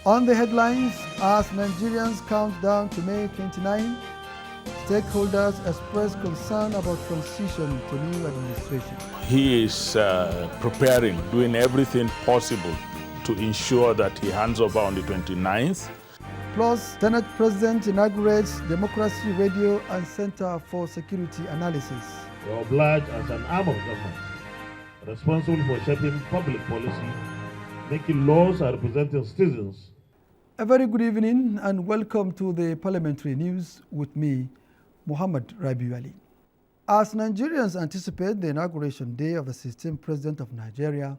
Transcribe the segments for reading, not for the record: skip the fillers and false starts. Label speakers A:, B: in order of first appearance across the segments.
A: On the headlines, as Nigerians count down to May 29, stakeholders express concern about transition to new administration.
B: He is preparing, doing everything possible to ensure that he hands over on the 29th.
A: Plus, Senate President inaugurates Democracy Radio and Center for Security Analysis.
C: We are obliged as an arm of government responsible for shaping public policy, making laws and representing citizens.
A: A very good evening and welcome to the Parliamentary News with me, Muhammad Rabiu Ali. As Nigerians anticipate the inauguration day of the 16th President of Nigeria,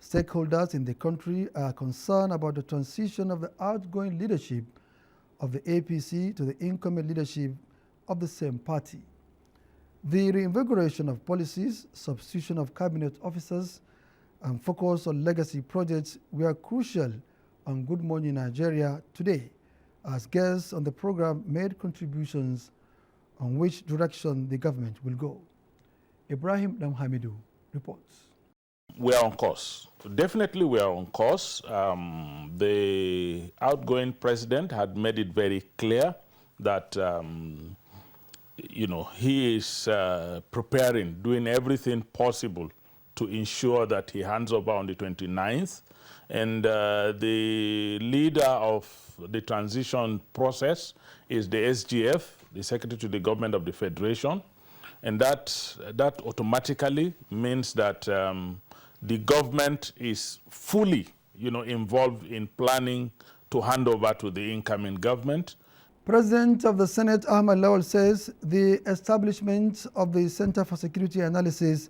A: stakeholders in the country are concerned about the transition of the outgoing leadership of the APC to the incoming leadership of the same party. The reinvigoration of policies, substitution of cabinet officers, and focus on legacy projects were crucial on Good Morning Nigeria today, as guests on the program made contributions on which direction the government will go. Ibrahim Damhamidu reports.
B: We are on course. Definitely we are on course. The outgoing president had made it very clear that he is preparing, doing everything possible to ensure that he hands over on the 29th. And the leader of the transition process is the SGF, the Secretary to the Government of the Federation. And that automatically means that the government is fully involved in planning to hand over to the incoming government.
A: President of the Senate, Ahmad Lawal, says the establishment of the Center for Security Analysis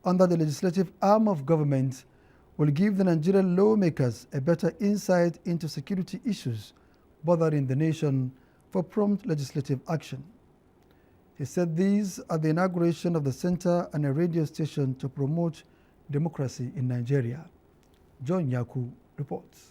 A: under the legislative arm of government will give the Nigerian lawmakers a better insight into security issues bothering the nation for prompt legislative action. He said these at the inauguration of the center and a radio station to promote democracy in Nigeria. John Yaku reports.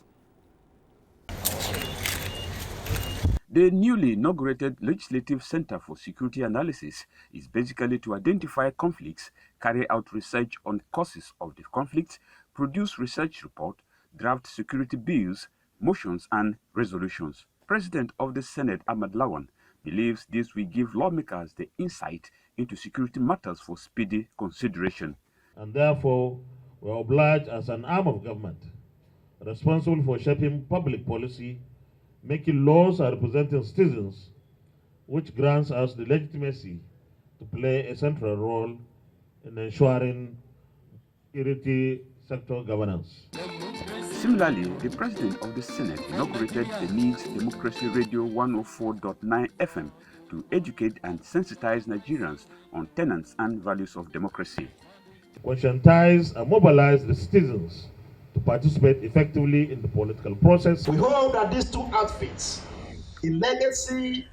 D: The newly inaugurated Legislative Center for Security Analysis is basically to identify conflicts, carry out research on causes of the conflicts, produce research report, draft security bills, motions and resolutions. President of the Senate, Ahmad Lawan, believes this will give lawmakers the insight into security matters for speedy consideration.
C: And therefore, we are obliged as an arm of government responsible for shaping public policy, making laws and representing citizens, which grants us the legitimacy to play a central role in ensuring security sector governance.
D: Similarly, the President of the Senate inaugurated the Needs Democracy Radio 104.9 FM to educate and sensitize Nigerians on tenets and values of democracy.
C: Conscientize and mobilize the citizens to participate effectively in the political process.
E: We hope that these two outfits, the legacy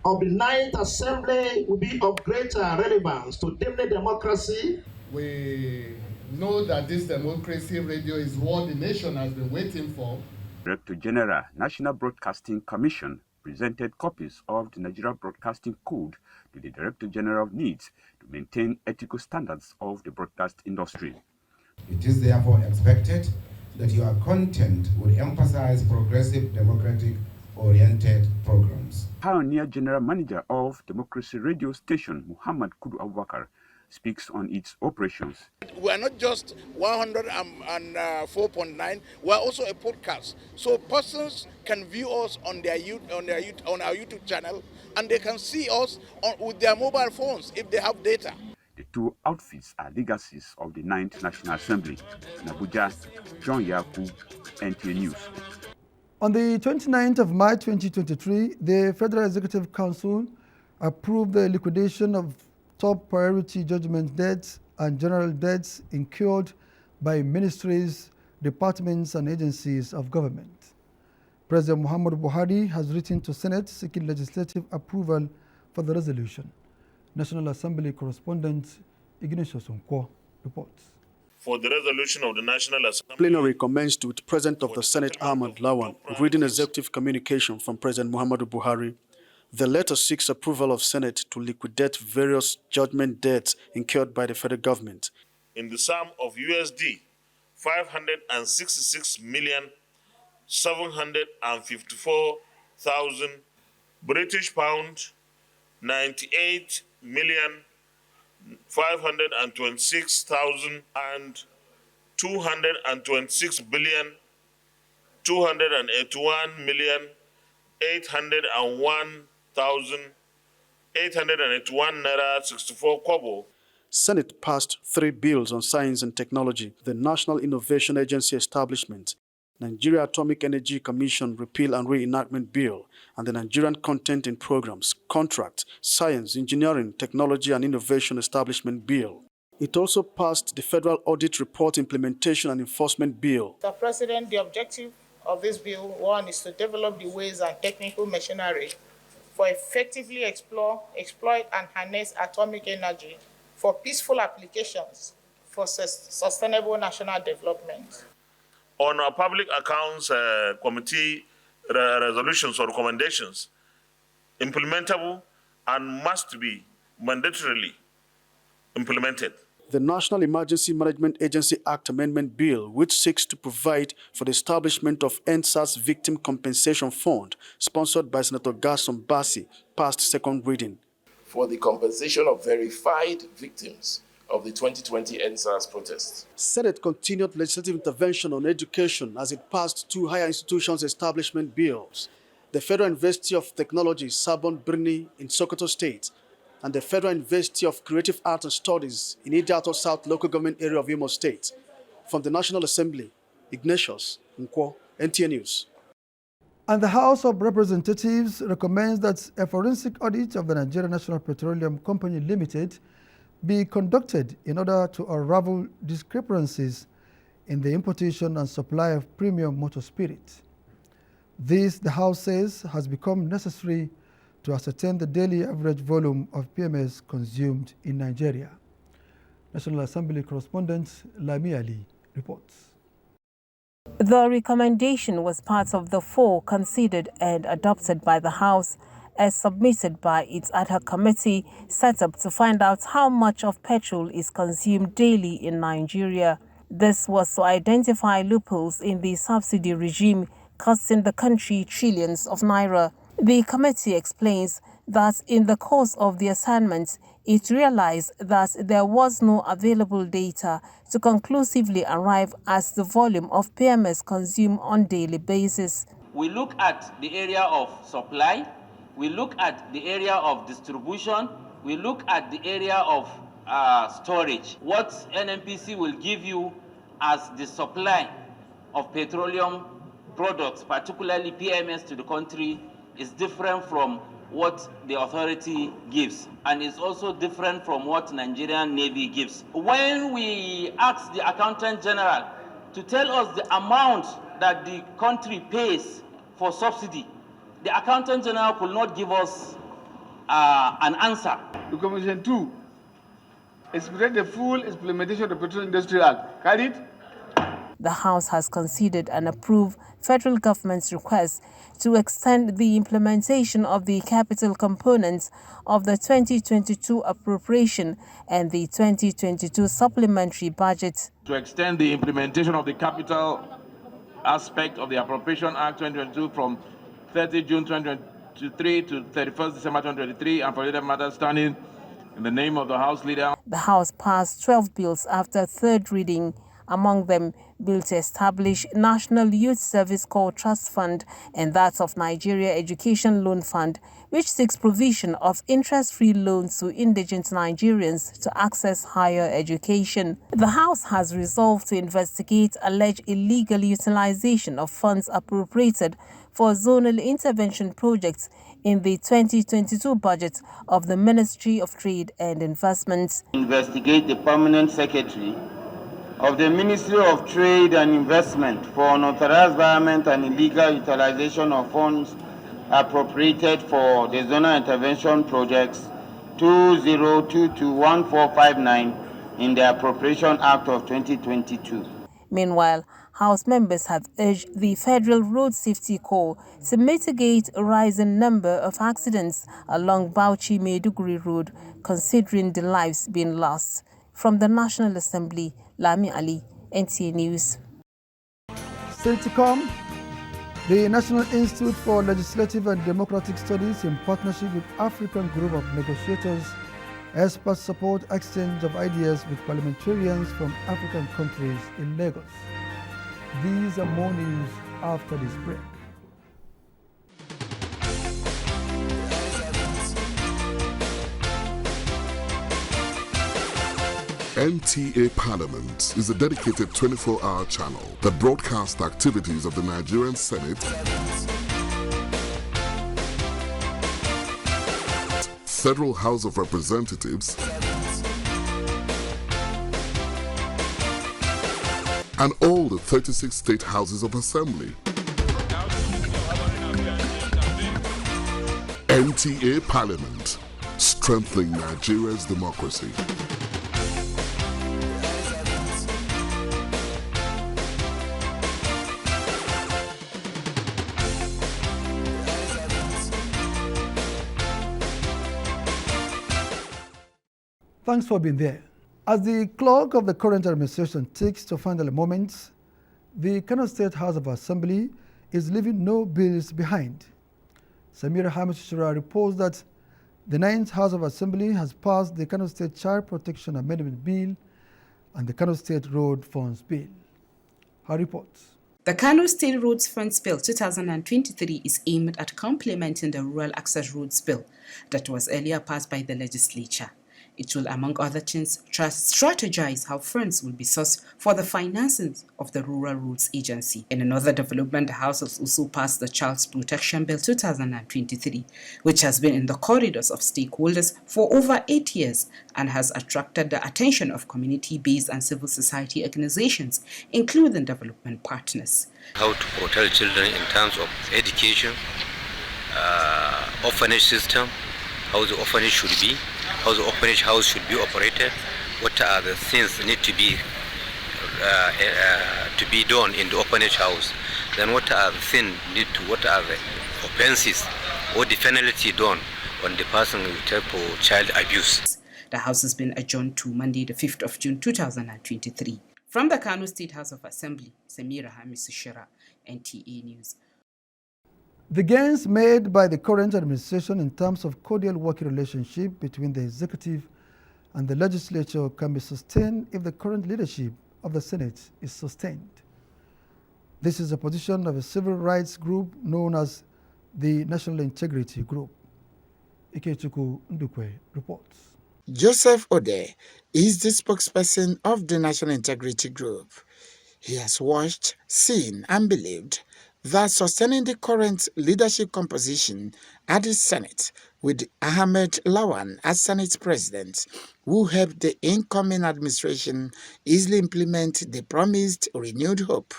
E: of the 9th Assembly, will be of greater relevance to deepening democracy.
F: We know that this democracy radio is what the nation has been waiting for.
D: Director General, National Broadcasting Commission, presented copies of the Nigeria Broadcasting Code to the Director General of Needs to maintain ethical standards of the broadcast industry.
G: It is therefore expected that your content would emphasize progressive, democratic-oriented programs.
D: Pioneer General Manager of Democracy Radio Station, Muhammad Kudu Abubakar, speaks on its operations.
H: We are not just 104.9, we are also a podcast. So persons can view us on our YouTube channel, and they can see us with their mobile phones if they have data.
D: The two outfits are legacies of the 9th National Assembly. In Abuja, John Yaku, NTA News.
A: On the 29th of March 2023, the Federal Executive Council approved the liquidation of top priority judgment debts and general debts incurred by ministries, departments, and agencies of government. President Muhammadu Buhari has written to Senate seeking legislative approval for the resolution. National Assembly correspondent Ignatius Onkwo reports.
C: For the resolution of the National Assembly.
I: Plenary commenced with President of the Senate Ahmad Lawan reading executive communication from President Muhammadu Buhari. The letter seeks approval of Senate to liquidate various judgment debts incurred by the federal government.
C: In the sum of USD 566 million 754,000 British pound, 98,526,000 and 226,281,801,881 naira 64 kobo.
I: Senate passed 3 bills on science and technology: the National Innovation Agency establishment, Nigeria Atomic Energy Commission repeal and reenactment bill, and the Nigerian Content in Programs, Contract, Science, Engineering, Technology and Innovation Establishment bill. It also passed the Federal Audit Report Implementation and Enforcement bill.
J: Mr. President, the objective of this bill, one, is to develop the ways and technical machinery for effectively exploit and harness atomic energy for peaceful applications for sustainable national development.
C: On our Public Accounts Committee resolutions or recommendations, implementable and must be mandatorily implemented.
I: The National Emergency Management Agency Act Amendment Bill, which seeks to provide for the establishment of NSAS Victim Compensation Fund, sponsored by Senator Gaston Bassi, passed second reading.
K: For the compensation of verified victims of the 2020 NSAS protests.
I: Senate continued legislative intervention on education as it passed 2 higher institutions establishment bills: the Federal University of Technology, Sabon Birni in Sokoto State, and the Federal University of Creative Arts and Studies in Idiato South Local Government Area of Imo State. From the National Assembly, Ignatius Nkwo, NTA News.
A: And the House of Representatives recommends that a forensic audit of the Nigerian National Petroleum Company Limited be conducted in order to unravel discrepancies in the importation and supply of premium motor spirit. This, the House says, has become necessary to ascertain the daily average volume of PMS consumed in Nigeria. National Assembly correspondent Lami Ali reports.
L: The recommendation was part of the 4 considered and adopted by the House as submitted by its ad hoc committee set up to find out how much of petrol is consumed daily in Nigeria. This was to identify loopholes in the subsidy regime costing the country trillions of naira. The committee explains that in the course of the assignment, it realized that there was no available data to conclusively arrive at the volume of PMS consumed on daily basis.
M: We look at the area of supply, we look at the area of distribution, we look at the area of storage. What NNPC will give you as the supply of petroleum products, particularly PMS to the country, is different from what the authority gives, and it's also different from what Nigerian Navy gives. When we asked the Accountant General to tell us the amount that the country pays for subsidy, the Accountant General could not give us an answer.
N: Recommendation 2, expedite the full implementation of the Petroleum Industry Act. Carried.
L: The House has considered and approved federal government's request to extend the implementation of the capital components of the 2022 appropriation and the 2022 supplementary budget.
O: To extend the implementation of the capital aspect of the Appropriation Act 2022 from 30 June 2023 to 31st December 2023, and for other matters standing in the name of the House Leader.
L: The House passed 12 bills after third reading. Among them, bill to establish National Youth Service Corps Trust Fund and that of Nigeria Education Loan Fund, which seeks provision of interest-free loans to indigent Nigerians to access higher education. The House has resolved to investigate alleged illegal utilization of funds appropriated for zonal intervention projects in the 2022 budget of the Ministry of Trade and Investment.
M: Investigate the Permanent Secretary of the Ministry of Trade and Investment for unauthorized environment and illegal utilization of funds appropriated for the zonal intervention projects 20221459 in the Appropriation Act of 2022.
L: Meanwhile, House members have urged the Federal Road Safety Corps to mitigate a rising number of accidents along Bauchi-Maiduguri Road, considering the lives being lost. From the National Assembly, Lami Ali, NTA News.
A: Still to come, The National Institute for Legislative and Democratic Studies, in partnership with African Group of Negotiators, experts support exchange of ideas with parliamentarians from African countries in Lagos. These are more news after this break.
P: NTA Parliament is a dedicated 24-hour channel that broadcasts activities of the Nigerian Senate, Federal House of Representatives, and all the 36 state houses of assembly. NTA Parliament, strengthening Nigeria's democracy.
A: Thanks for being there. As the clock of the current administration ticks to final moments, the Kano State House of Assembly is leaving no bills behind. Samira Hamishura reports that the 9th House of Assembly has passed the Kano State Child Protection Amendment Bill and the Kano State Road Funds Bill. Her reports.
Q: The Kano State Roads Funds Bill 2023 is aimed at complementing the Rural Access Roads Bill that was earlier passed by the legislature. It will, among other things, strategize how funds will be sourced for the finances of the Rural Roads Agency. In another development, the House has also passed the Child Protection Bill 2023, which has been in the corridors of stakeholders for over 8 years and has attracted the attention of community-based and civil society organizations, including development partners.
R: How to protect children in terms of education, orphanage system, how the orphanage should be, how the orphanage house should be operated, what are the things that need to be done in the orphanage house, then what are the things what are the offenses or the penalty done on the person who take for child abuse.
Q: The House has been adjourned to Monday, the 5th of June, 2023. From the Kano State House of Assembly, Samira Hamishura, NTA News.
A: The gains made by the current administration in terms of cordial working relationship between the executive and the legislature can be sustained if the current leadership of the Senate is sustained. This is the position of a civil rights group known as the National Integrity Group. Ikechukwu Ndukwe reports.
S: Joseph Ode is the spokesperson of the National Integrity Group. He has watched, seen, and believed that sustaining the current leadership composition at the Senate with Ahmed Lawan as Senate President will help the incoming administration easily implement the promised renewed hope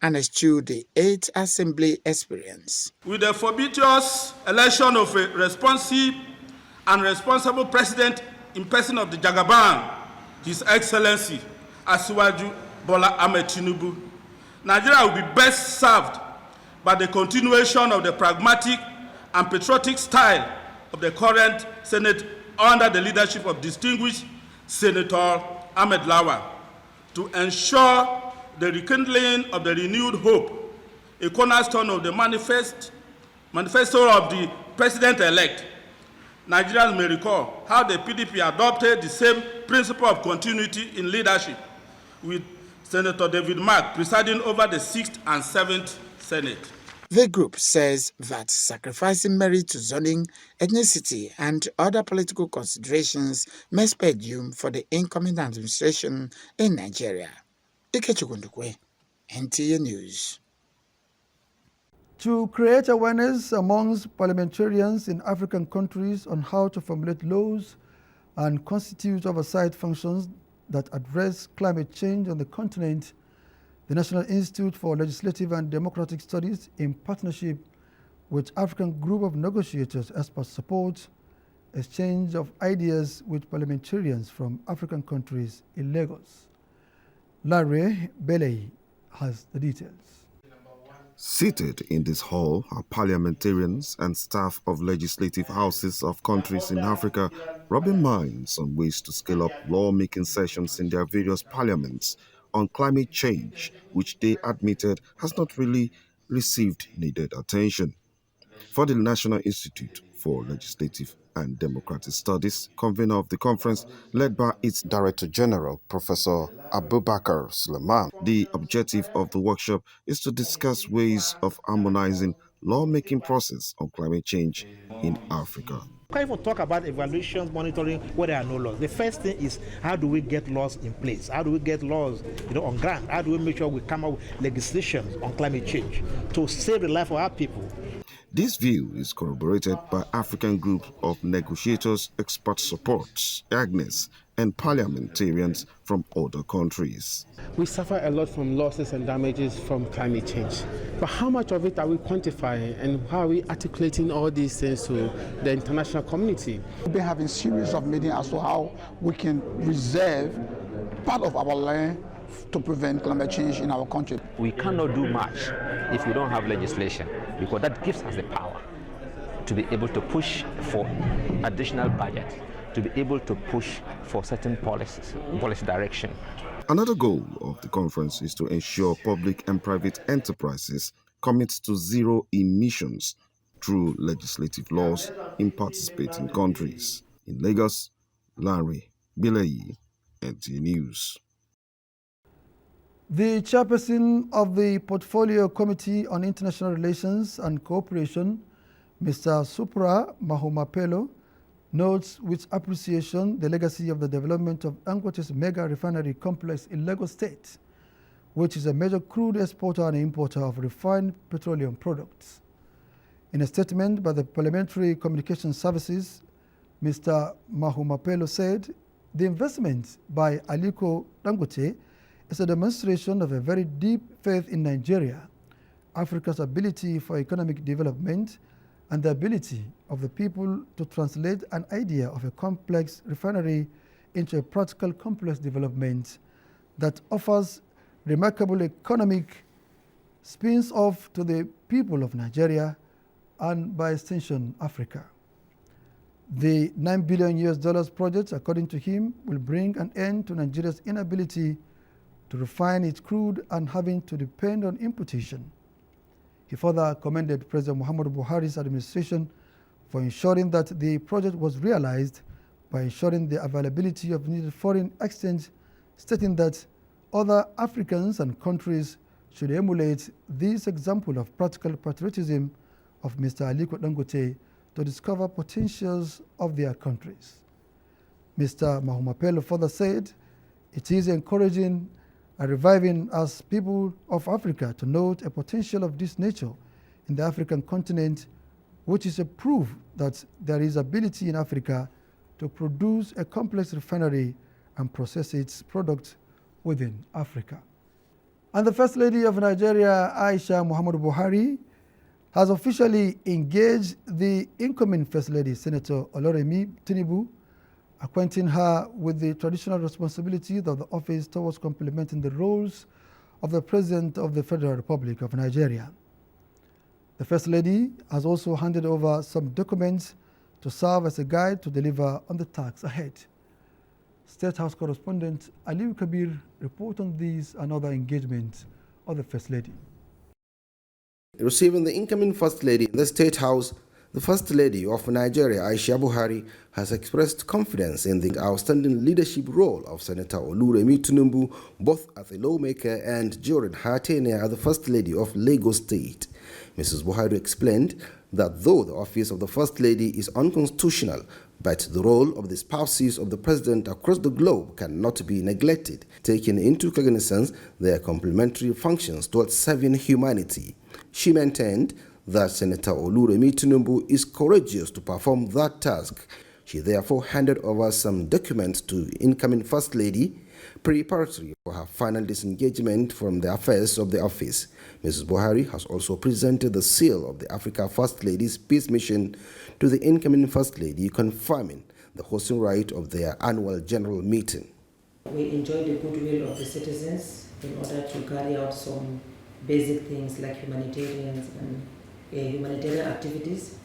S: and eschew the 8th Assembly experience.
T: With the fortuitous election of a responsive and responsible president in person of the Jagaban, His Excellency Asiwaju Bola Ahmed Tinubu, Nigeria will be best served by the continuation of the pragmatic and patriotic style of the current Senate under the leadership of distinguished Senator Ahmed Lawan to ensure the rekindling of the renewed hope, a cornerstone of the manifesto of the President-elect. Nigerians may recall how the PDP adopted the same principle of continuity in leadership, with Senator David Mark presiding over the 6th and 7th Senate.
S: The group says that sacrificing merit to zoning, ethnicity, and other political considerations may spare doom for the incoming administration in Nigeria. Ikechukwu Ndukwe, NTA News.
A: To create awareness amongst parliamentarians in African countries on how to formulate laws and constitute oversight functions that address climate change on the continent, the National Institute for Legislative and Democratic Studies, in partnership with African Group of Negotiators, experts support exchange of ideas with parliamentarians from African countries in Lagos. Larry Beley has the details.
U: Seated in this hall are parliamentarians and staff of legislative houses of countries in Africa, rubbing minds on ways to scale up lawmaking sessions in their various parliaments on climate change, which they admitted has not really received needed attention. For the National Institute for Legislative and Democratic Studies, convener of the conference, led by its Director General, Professor Abubakar Suleiman, the objective of the workshop is to discuss ways of harmonizing lawmaking process on climate change in Africa.
B: We can't even talk about evaluations, monitoring where there are no laws. The first thing is, how do we get laws in place? How do we get laws, on ground? How do we make sure we come up with legislation on climate change to save the life of our people?
U: This view is corroborated by African Group of Negotiators, Expert Supports, AGNES, and parliamentarians from other countries.
V: We suffer a lot from losses and damages from climate change. But how much of it are we quantifying, and how are we articulating all these things to the international community?
W: We've been having series of meetings as to how we can reserve part of our land to prevent climate change in our country.
X: We cannot do much if we don't have legislation, because that gives us the power to be able to push for additional budget, to be able to push for certain policy direction.
U: Another goal of the conference is to ensure public and private enterprises commit to zero emissions through legislative laws in participating countries. In Lagos, Larry Bilayi, NTA News.
A: The chairperson of the Portfolio Committee on International Relations and Cooperation, Mr. Supra Mahomapello, notes with appreciation the legacy of the development of Dangote's mega refinery complex in Lagos State, which is a major crude exporter and importer of refined petroleum products. In a statement by the Parliamentary Communication Services, Mr. Mahomapello said the investment by Aliko Dangote is a demonstration of a very deep faith in Nigeria, Africa's ability for economic development, and the ability of the people to translate an idea of a complex refinery into a practical complex development that offers remarkable economic spins off to the people of Nigeria and, by extension, Africa. The $9 billion project, according to him, will bring an end to Nigeria's inability to refine its crude and having to depend on importation. He further commended President Muhammadu Buhari's administration for ensuring that the project was realized by ensuring the availability of needed foreign exchange, stating that other Africans and countries should emulate this example of practical patriotism of Mr. Aliko Dangote to discover potentials of their countries. Mr. Mahomapello further said, it is encouraging and reviving as people of Africa to note a potential of this nature in the African continent, which is a proof that there is ability in Africa to produce a complex refinery and process its products within Africa. And the First Lady of Nigeria, Aisha Muhammadu Buhari, has officially engaged the incoming First Lady, Senator Oloremi Tinubu, acquainting her with the traditional responsibilities of the office towards complementing the roles of the President of the Federal Republic of Nigeria. The First Lady has also handed over some documents to serve as a guide to deliver on the tasks ahead. State House correspondent Aliu Kabir reports on these and other engagements of the First Lady.
Y: Receiving the incoming First Lady in the State House, the First Lady of Nigeria, Aisha Buhari, has expressed confidence in the outstanding leadership role of Senator Oluremi Tinubu, both as a lawmaker and during her tenure as the First Lady of Lagos State. Mrs. Buhari explained that though the office of the First Lady is unconstitutional, but the role of the spouses of the President across the globe cannot be neglected, taking into cognizance their complementary functions towards serving humanity. She maintained that Senator Oluremi Tinubu is courageous to perform that task. She therefore handed over some documents to incoming First Lady, preparatory for her final disengagement from the affairs of the office. Mrs. Buhari has also presented the seal of the Africa First Lady's Peace Mission to the incoming First Lady, confirming the hosting right of their annual general meeting.
Z: We enjoy the goodwill of the citizens in order to carry out some basic things like humanitarian activities,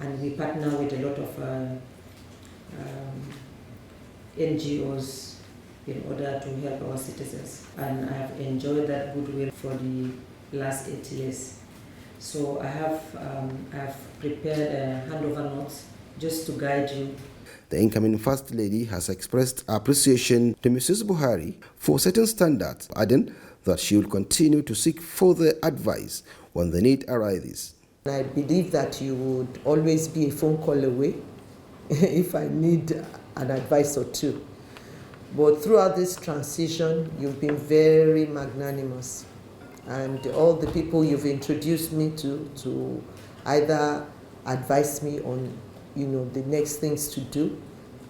Z: and we partner with a lot of NGOs in order to help our citizens, and I have enjoyed that goodwill for the last 8 years. So I have prepared handover notes just to guide you.
Y: The incoming First Lady has expressed appreciation to Mrs. Buhari for setting standards, adding that she will continue to seek further advice when the need arises.
D: I believe that you would always be a phone call away if I need an advice or two. But throughout this transition, you've been very magnanimous. And all the people you've introduced me to either advise me on, the next things to do,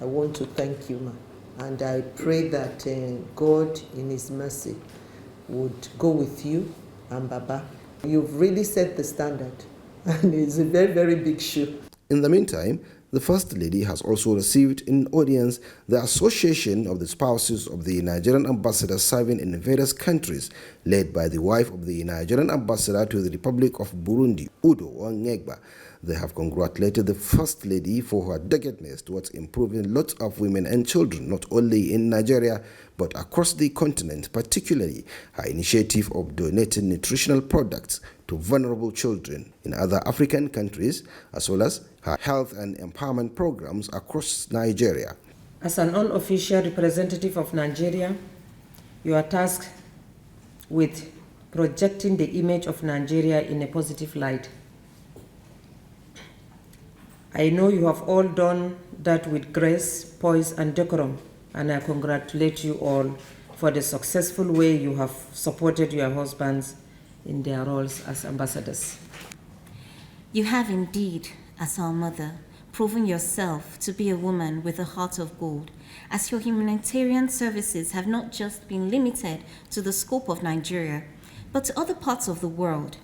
D: I want to thank you, ma. And I pray that God, in His mercy, would go with you and Baba. You've really set the standard, and it's a very, very big shoe.
Y: In the meantime, the First Lady has also received in audience the Association of the Spouses of the Nigerian Ambassador serving in various countries, led by the wife of the Nigerian Ambassador to the Republic of Burundi, Udo Onyegba. They have congratulated the First Lady for her doggedness towards improving lots of women and children, not only in Nigeria, but across the continent, particularly her initiative of donating nutritional products to vulnerable children in other African countries, as well as her health and empowerment programs across Nigeria.
Z: As an unofficial representative of Nigeria, you are tasked with projecting the image of Nigeria in a positive light. I know you have all done that with grace, poise, and decorum, and I congratulate you all for the successful way you have supported your husbands in their roles as ambassadors.
E: You have indeed, as our mother, proven yourself to be a woman with a heart of gold, as your humanitarian services have not just been limited to the scope of Nigeria, but to other parts of the world.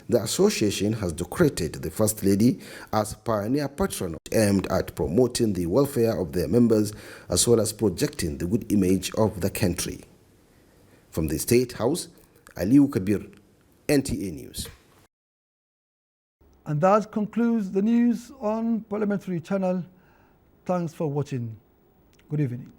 Y: The association has decorated the First Lady as pioneer patron aimed at promoting the welfare of their members as well as projecting the good image of the country. From the State House, Aliu Kabir, NTA News.
A: And that concludes the news on Parliamentary Channel. Thanks for watching. Good evening.